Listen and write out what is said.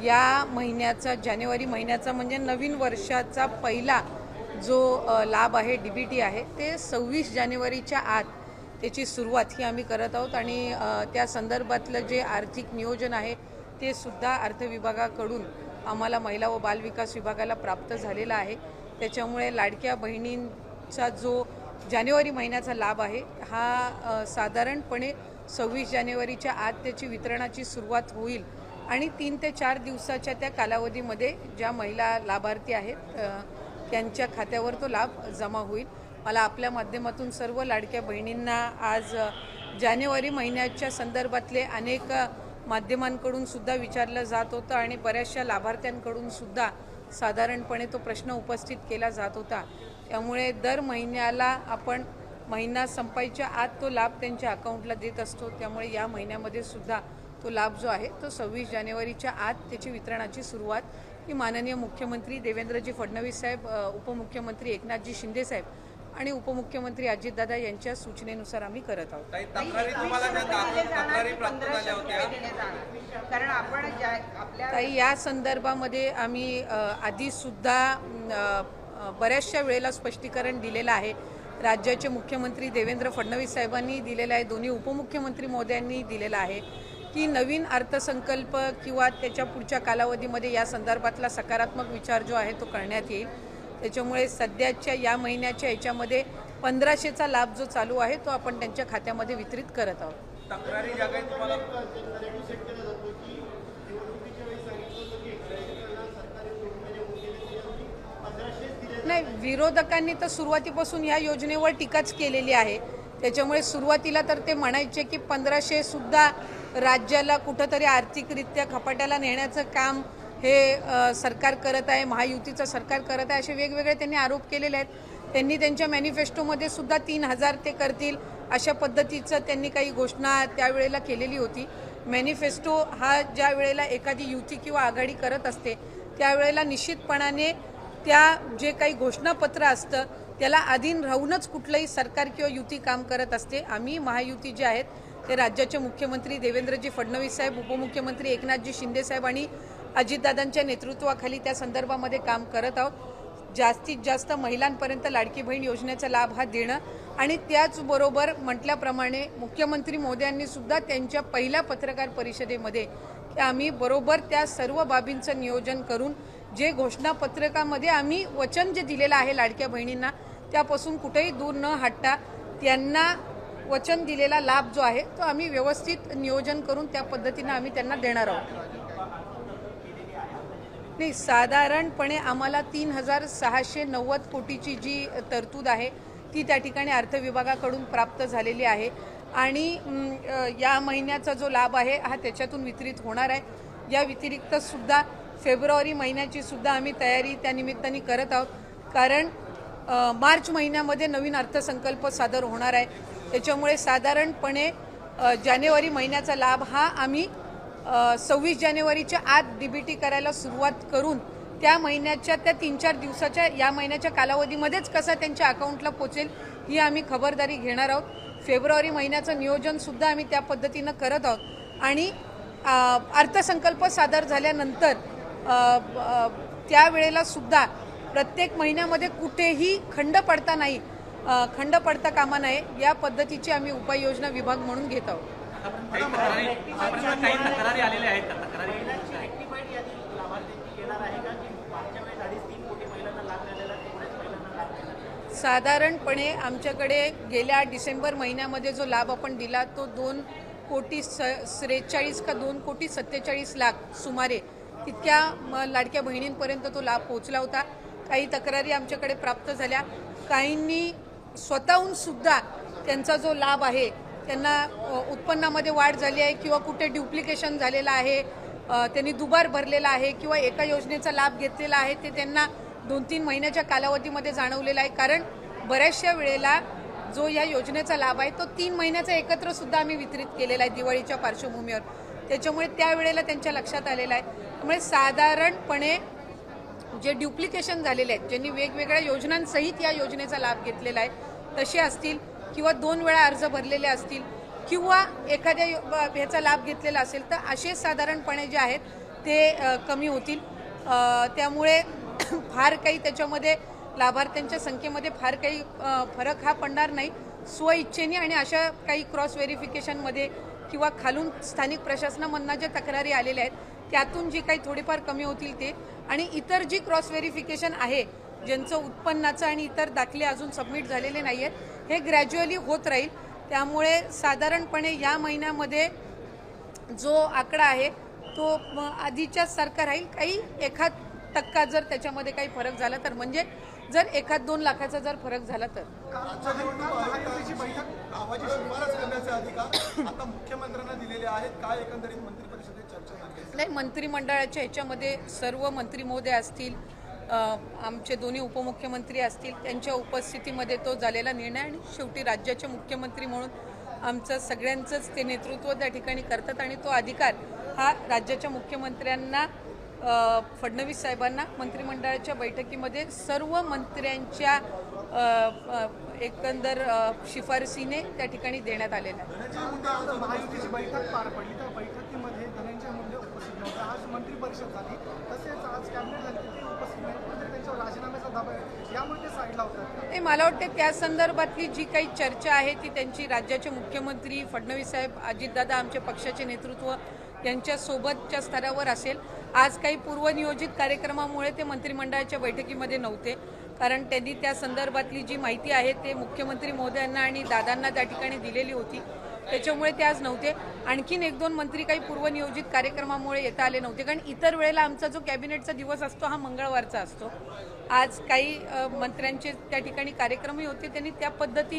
या महिन्याचा जानेवारी महिन्याचा म्हणजे नवीन वर्षाचा पहिला जो लाभ आहे DBT आहे ते 26 जानेवारीच्या आत त्याची सुरुवात ही आम्ही करत आहोत आणि त्या संदर्भातलं जे आर्थिक नियोजन आहे ते सुद्धा अर्थ विभागाकडून आम्हाला महिला व बालविकास विभागाला प्राप्त झालेला आहे। त्याच्यामुळे लाडक्या बहिणींचा जो जानेवारी महिन्याचा लाभ आहे हा साधारणपणे 26 जानेवारीच्या आत त्याची वितरणाची सुरुवात होईल आणि 3 ते 4 दिवसाच्या त्या कालावधीमध्ये ज्या महिला लाभार्थी आहेत त्यांच्या खात्यावर तो लाभ जमा होईल। मला आपल्या माध्यमातून सर्व लाडक्या बहिणींना आज जानेवारी महिन्याच्या संदर्भातले अनेक माध्यमांकडून सुद्धा विचारलं जात होतं आणि बऱ्याचशा लाभार्थ्यांकडून सुद्धा साधारणपणे तो प्रश्न उपस्थित केला जात होता। त्यामुळे दर महिन्याला आपण महिना संपायच्या आत तो लाभ त्यांच्या अकाउंटला देत असतो। त्यामुळे या महिन्यामध्ये सुद्धा तो लाभ जो आहे तो 26 जानेवारीच्या आत त्याची वितरणाची सुरुवात ही माननीय मुख्यमंत्री देवेंद्रजी फडणवीस साहेब, उपमुख्यमंत्री एकनाथजी शिंदे साहेब आणि उपमुख्यमंत्री अजितदादा यांच्या सूचनेनुसार आम्ही करत आहोत। ताई, या संदर्भामध्ये आम्ही आधी सुद्धा बऱ्याचशा वेळेला स्पष्टीकरण दिलेलं आहे। राज्याचे मुख्यमंत्री देवेंद्र फडणवीस साहेबांनी दिलेलं आहे, दोन्ही उपमुख्यमंत्री महोदयांनी दिलेलं आहे की नवीन अर्थसंकल्प किंवा त्याच्या पुढच्या कालावधीमध्ये या संदर्भातला सकारात्मक विचार जो आहे तो करण्यात येईल। त्याच्यामुळे सध्याच्या या महिन्याच्या याच्यामध्ये 1500चा लाभ जो चालू आहे तो आपण त्यांच्या खात्यामध्ये वितरित करत आहोत। नाही, विरोधकांनी तर सुरुवातीपासून या योजनेवर टीकाच केलेली आहे। त्याच्यामुळे सुरुवातीला तर ते म्हणायचे की 1500 सुद्धा राज्याला कुठंतरी आर्थिकरित्या खपाट्याला नेण्याचं काम हे सरकार करत आहे, महायुतीचं सरकार करत आहे, असे वेगवेगळे त्यांनी आरोप केलेले आहेत। त्यांनी त्यांच्या मॅनिफेस्टोमध्ये सुद्धा 3000 ते करतील अशा पद्धतीचं त्यांनी काही घोषणा त्यावेळेला केलेली होती। मॅनिफेस्टो हा ज्या वेळेला एखादी युती किंवा आघाडी करत असते त्यावेळेला निश्चितपणाने त्या जे काही घोषणापत्र असतं त्याला अधीन राहूनच कुठलंही सरकार किंवा युती काम करत असते। आम्ही महायुती जे आहेत ते राज्याचे मुख्यमंत्री देवेंद्रजी फडणवीस साहेब, उपमुख्यमंत्री एकनाथजी शिंदे साहेब आणि अजितदादांच्या नेतृत्वाखाली त्या संदर्भामध्ये काम करत आहोत। जास्तीत जास्त महिलांपर्यंत लाडकी बहीण योजनेचा लाभ हा देणं आणि त्याचबरोबर म्हटल्याप्रमाणे मुख्यमंत्री महोदयांनी सुद्धा त्यांच्या पहिल्या पत्रकार परिषदेमध्ये की आम्ही बरोबर त्या सर्व बाबींचं नियोजन करून जे घोषणापत्रकामध्ये आम्ही वचन जे दिलेलं आहे लाडक्या बहिणींना त्यापासून कुठेही दूर न हटता त्यांना वचन दिलेला लाभ जो आहे तो आम्ही व्यवस्थित नियोजन करून त्या पद्धतीने आम्ही त्यांना देणार आहोत। नाही, साधारणपणे आम्हाला 3690 कोटीची जी तरतूद आहे ती त्या ठिकाणी अर्थ विभागाकडून प्राप्त झालेली आहे आणि या महिन्याचा जो लाभ आहे हा त्याच्यातून वितरित होणार आहे। या व्यतिरिक्त सुद्धा फेब्रुवारी महिन्याची सुद्धा आम्ही तयारी त्या निमित्ताने करत आहोत, कारण मार्च महिन्यामध्ये नवीन अर्थसंकल्प सादर होणार आहे। त्याच्यामुळे साधारणपणे जानेवारी महिन्याचा लाभ हा आम्ही 26 जानेवारीच्या आत DBT करायला सुरुवात करून त्या महिन्याच्या त्या 3-4 दिवसाच्या या महिन्याच्या कालावधीमध्येच कसा त्यांच्या अकाउंटला पोचेल ही आम्ही खबरदारी घेणार आहोत। फेब्रुवारी महिन्याचं नियोजनसुद्धा आम्ही त्या पद्धतीनं करत आहोत आणि अर्थसंकल्प सादर झाल्यानंतर त्यावेळेला सुद्धा प्रत्येक महिन्यामध्ये कुठेही खंड पडता कामा नये या पद्धतीची आम्ही उपाययोजना विभाग म्हणून घेत आहोत। साधारणपणे आमच्याकडे गेल्या डिसेंबर महिन्यामध्ये जो लाभ आपण दिला तो 2,43 का 2,47 सुमारे तितक्या लाडक्या बहिणींपर्यंत तो लाभ पोहोचला होता। काही तक्रारी आमच्याकडे प्राप्त झाल्या, काहींनी स्वतःहून सुद्धा त्यांचा जो लाभ आहे त्यांना उत्पन्नामध्ये वाढ झाली आहे किंवा कुठे ड्युप्लिकेशन झालेलं आहे, त्यांनी दुबार भरलेला आहे किंवा एका योजनेचा लाभ घेतलेला आहे ते त्यांना 2-3 महिन्याच्या कालावधीमध्ये जाणवलेला आहे। कारण बऱ्याचशा वेळेला जो या योजनेचा लाभ आहे तो 3 महिन्याचा एकत्र सुद्धा आम्ही वितरित केलेला आहे दिवाळीच्या पार्श्वभूमीवर, त्याच्यामुळे त्यावेळेला त्यांच्या लक्षात आलेलं आहे। त्यामुळे साधारणपणे जे ड्युप्लिकेशन झालेले आहेत, ज्यांनी वेगवेगळ्या योजनांसहित या योजनेचा लाभ घेतलेला आहे तसे असतील किंवा 2 वेळा अर्ज भरलेले असतील किंवा एखाद्या ह्याचा लाभ घेतलेला असेल तर असे साधारणपणे जे आहेत ते कमी होतील. त्यामुळे फार काही त्याच्यामध्ये लाभार्थ्यांच्या संख्येमध्ये फार काही फरक हा पडणार नाही. स्वइच्छेने आणि अशा काही क्रॉस व्हेरिफिकेशनमध्ये किंवा खालून स्थानिक प्रशासनामधनं ज्या तक्रारी आलेल्या आहेत त्यातून जी काही थोडीफार कमी होतील ते, आणि इतर जी क्रॉस व्हेरिफिकेशन आहे ज्यांचं उत्पन्नाचं आणि इतर दाखले अजून सबमिट झालेले नाही आहेत हे ग्रॅज्युअली होत राहील. त्यामुळे साधारणपणे या महिन्यामध्ये जो आकडा आहे तो आधीच्याच सारखा राहील. काही एखाद टक्का जर त्याच्यामध्ये काही फरक झाला तर, म्हणजे जर 1-2 लाखाचा जर फरक झाला तर. महायुतीची बैठक गावाची शिफारस करण्याचे अधिकार आता मुख्यमंत्र्यांना दिलेले आहेत. काय एकंदरीत मंत्रिपरिषदेत चर्चा झाली? नाही, मंत्रिमंडळाच्या ह्याच्यामध्ये सर्व मंत्री महोदय असतील, आमचे दोन्ही उपमुख्यमंत्री असतील, त्यांच्या उपस्थितीमध्ये तो झालेला निर्णय, आणि शेवटी राज्याचे मुख्यमंत्री म्हणून आमचं सगळ्यांचंच ते नेतृत्व त्या ठिकाणी करतात आणि तो अधिकार हा राज्याच्या मुख्यमंत्र्यांना, फडणवीस साहेबांना मंत्रिमंडळाच्या बैठकीमध्ये सर्व मंत्र्यांच्या एकंदर शिफारसीने त्या ठिकाणी देण्यात आलेला आहे. महायुतीची बैठक पार पडली, त्या बैठकीमध्ये धनंजय मुंडे उपस्थित नव्हते. आज मंत्रिपरिषद झाली, तसेच आज कॅबिनेट झाली, ते उपस्थित नाही. कुठेतरी त्यांच्यावर राजीनाम्याचा दबाव आहे, यामुळे ते साईडला होतात. नाही, मला वाटते त्या संदर्भातली जी काही चर्चा आहे ती त्यांची राज्याचे मुख्यमंत्री फडणवीस साहेब, अजितदादा, आमचे पक्षाचे नेतृत्व यांच्यासोबतच्या स्तरावर असेल. आज काही पूर्वनियोजित कार्यक्रमामुळे ते मंत्रिमंडळाच्या बैठकीमध्ये नव्हते, कारण त्यांनी त्या संदर्भातली जी माहिती आहे ते मुख्यमंत्री महोदयांना आणि दादांना त्या ठिकाणी दिलेली होती, त्याच्यामुळे ते आज नव्हते. आणखीन 1-2 मंत्री काही पूर्वनियोजित कार्यक्रमामुळे येता आले नव्हते, कारण इतर वेळेला आमचा जो कॅबिनेटचा दिवस असतो हा मंगळवारचा असतो. आज काही मंत्र्यांचे त्या ठिकाणी कार्यक्रमही होते, त्यांनी त्या पद्धतीने